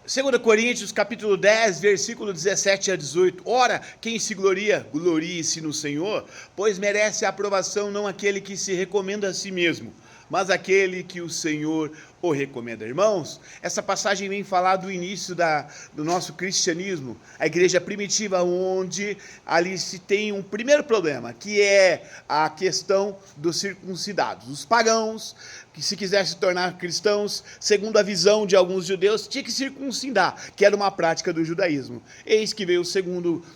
2 Coríntios, capítulo 10, versículo 17 a 18. Ora, quem se gloria, glorie-se no Senhor, pois merece a aprovação não aquele que se recomenda a si mesmo, mas aquele que o Senhor o recomenda. Irmãos, essa passagem vem falar do início do nosso cristianismo, a igreja primitiva, onde ali se tem um primeiro problema, que é a questão dos circuncidados. Os pagãos, que se quisessem se tornar cristãos, segundo a visão de alguns judeus, tinha que circuncidar, que era uma prática do judaísmo. Eis que veio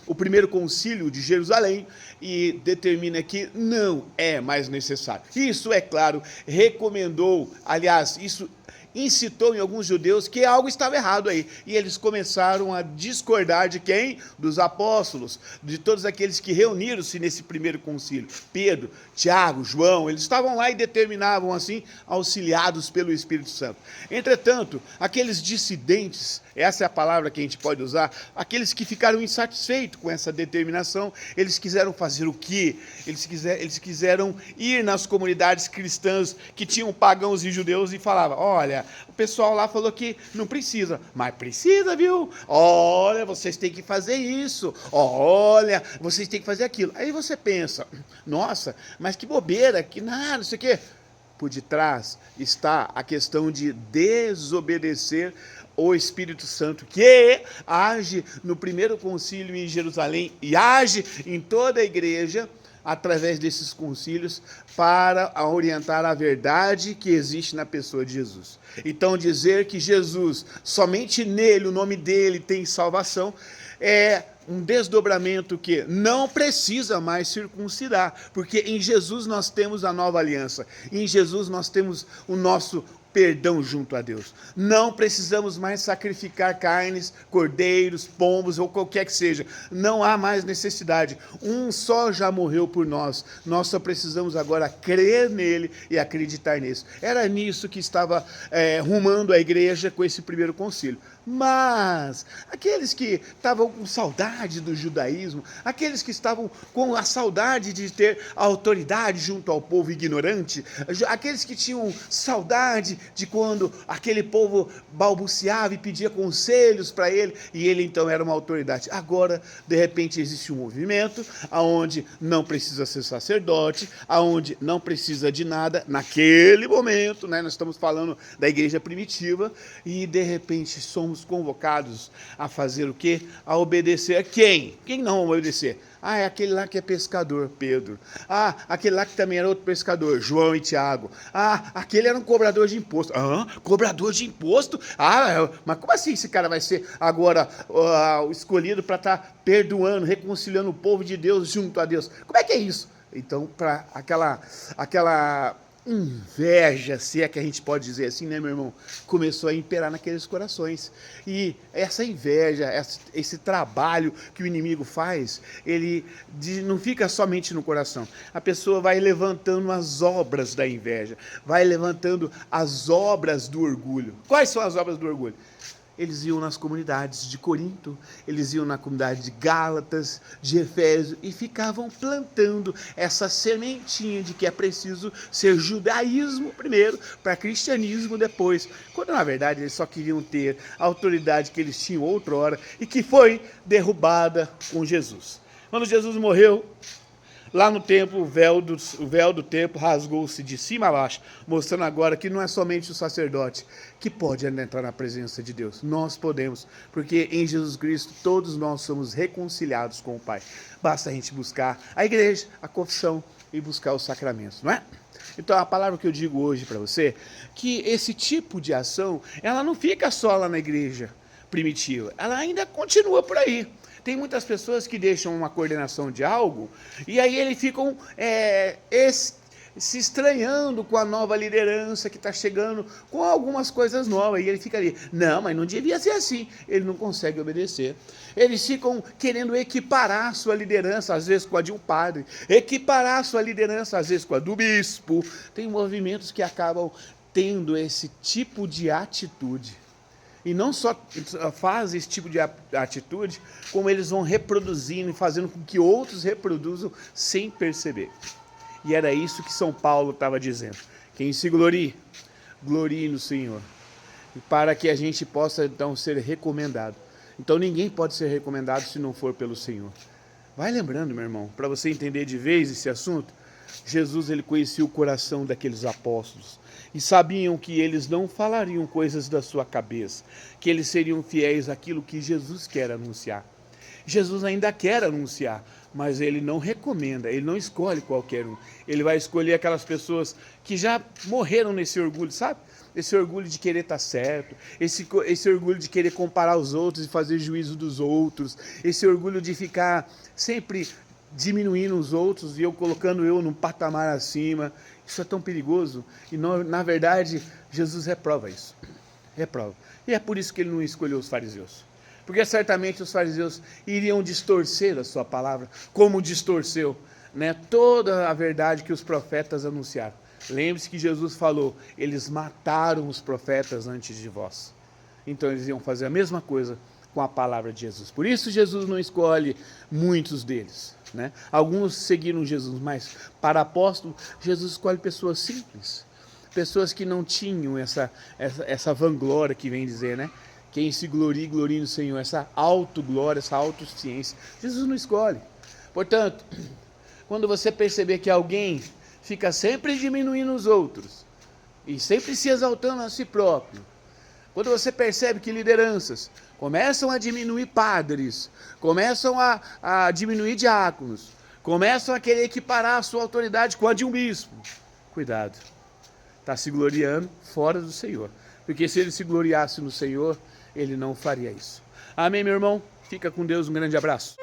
o primeiro concílio de Jerusalém e determina que não é mais necessário. Isso, é claro, recomendou, aliás, isso incitou em alguns judeus que algo estava errado aí. E eles começaram a discordar de quem? Dos apóstolos, de todos aqueles que reuniram-se nesse primeiro concílio. Pedro, Tiago, João, eles estavam lá e determinavam assim, auxiliados pelo Espírito Santo. Entretanto, aqueles dissidentes, essa é a palavra que a gente pode usar, aqueles que ficaram insatisfeitos com essa determinação, eles quiseram fazer o quê? Eles quiseram ir nas comunidades cristãs que tinham pagãos e judeus e falavam, olha, o pessoal lá falou que não precisa, mas precisa, viu? Olha, vocês têm que fazer isso, olha, vocês têm que fazer aquilo. Aí você pensa, nossa, mas que bobeira, que nada, não sei o quê. Por detrás está a questão de desobedecer o Espírito Santo, que age no primeiro concílio em Jerusalém e age em toda a igreja, através desses concílios, para orientar a verdade que existe na pessoa de Jesus. Então, dizer que Jesus, somente nele, o nome dele tem salvação, é um desdobramento que não precisa mais circuncidar, porque em Jesus nós temos a nova aliança, em Jesus nós temos o nosso perdão junto a Deus. Não precisamos mais sacrificar carnes, cordeiros, pombos ou qualquer que seja. Não há mais necessidade. Um só já morreu por nós. Nós só precisamos agora crer nele e acreditar nisso. Era nisso que estava rumando a igreja com esse primeiro concílio. Mas aqueles que estavam com saudade do judaísmo, aqueles que estavam com a saudade de ter a autoridade junto ao povo ignorante, aqueles que tinham saudade de quando aquele povo balbuciava e pedia conselhos para ele, e ele então era uma autoridade. Agora, de repente, existe um movimento onde não precisa ser sacerdote, onde não precisa de nada, naquele momento, né, nós estamos falando da igreja primitiva, e de repente somos convocados a fazer o quê? A obedecer a quem? Quem não obedecer? Ah, é aquele lá que é pescador, Pedro. Ah, aquele lá que também era outro pescador, João e Tiago. Ah, aquele era um cobrador de imposto. Ah, cobrador de imposto? Ah, mas como assim esse cara vai ser agora escolhido para estar perdoando, reconciliando o povo de Deus junto a Deus? Como é que é isso? Então, para aquela inveja, se é que a gente pode dizer assim, né, meu irmão, começou a imperar naqueles corações. E essa inveja, esse trabalho que o inimigo faz, ele não fica somente no coração. A pessoa vai levantando as obras da inveja, vai levantando as obras do orgulho. Quais são as obras do orgulho? Eles iam nas comunidades de Corinto, eles iam na comunidade de Gálatas, de Efésio, e ficavam plantando essa sementinha de que é preciso ser judaísmo primeiro, para cristianismo depois, quando na verdade eles só queriam ter a autoridade que eles tinham outrora e que foi derrubada com Jesus. Quando Jesus morreu, lá no templo, o véu do templo rasgou-se de cima a baixo, mostrando agora que não é somente o sacerdote que pode entrar na presença de Deus. Nós podemos, porque em Jesus Cristo todos nós somos reconciliados com o Pai. Basta a gente buscar a igreja, a confissão e buscar os sacramentos, não é? Então a palavra que eu digo hoje para você, que esse tipo de ação, ela não fica só lá na igreja primitiva, ela ainda continua por aí. Tem muitas pessoas que deixam uma coordenação de algo e aí eles ficam se estranhando com a nova liderança que está chegando com algumas coisas novas. E ele fica ali, não, mas não devia ser assim. Ele não consegue obedecer. Eles ficam querendo equiparar a sua liderança, às vezes com a de um padre, equiparar a sua liderança, às vezes com a do bispo. Tem movimentos que acabam tendo esse tipo de atitude. E não só fazem esse tipo de atitude, como eles vão reproduzindo e fazendo com que outros reproduzam sem perceber. E era isso que São Paulo estava dizendo. Quem se glorie, glorie no Senhor. para que a gente possa então ser recomendado. Então ninguém pode ser recomendado se não for pelo Senhor. Vai lembrando, meu irmão, para você entender de vez esse assunto, Jesus ele conhecia o coração daqueles apóstolos e sabiam que eles não falariam coisas da sua cabeça, que eles seriam fiéis àquilo que Jesus quer anunciar. Jesus ainda quer anunciar, mas ele não recomenda, ele não escolhe qualquer um. Ele vai escolher aquelas pessoas que já morreram nesse orgulho, sabe? Esse orgulho de querer estar certo, esse orgulho de querer comparar os outros e fazer juízo dos outros, esse orgulho de ficar sempre diminuindo os outros e colocando eu num patamar acima. Isso é tão perigoso e na verdade Jesus reprova isso, reprova. E é por isso que ele não escolheu os fariseus. Porque certamente os fariseus iriam distorcer a sua palavra, como distorceu, né, toda a verdade que os profetas anunciaram. Lembre-se que Jesus falou, eles mataram os profetas antes de vós. Então eles iam fazer a mesma coisa com a palavra de Jesus. Por isso Jesus não escolhe muitos deles, né? Alguns seguiram Jesus, mas para apóstolo, Jesus escolhe pessoas simples. Pessoas que não tinham essa vanglória que vem dizer, né? Quem se glorie, glorie no Senhor. Essa autoglória, essa autossuficiência. Jesus não escolhe. Portanto, quando você perceber que alguém fica sempre diminuindo os outros e sempre se exaltando a si próprio, quando você percebe que lideranças começam a diminuir padres, começam a diminuir diáconos, começam a querer equiparar a sua autoridade com a de um bispo, cuidado, está se gloriando fora do Senhor. Porque se ele se gloriasse no Senhor, ele não faria isso. Amém, meu irmão? Fica com Deus, um grande abraço.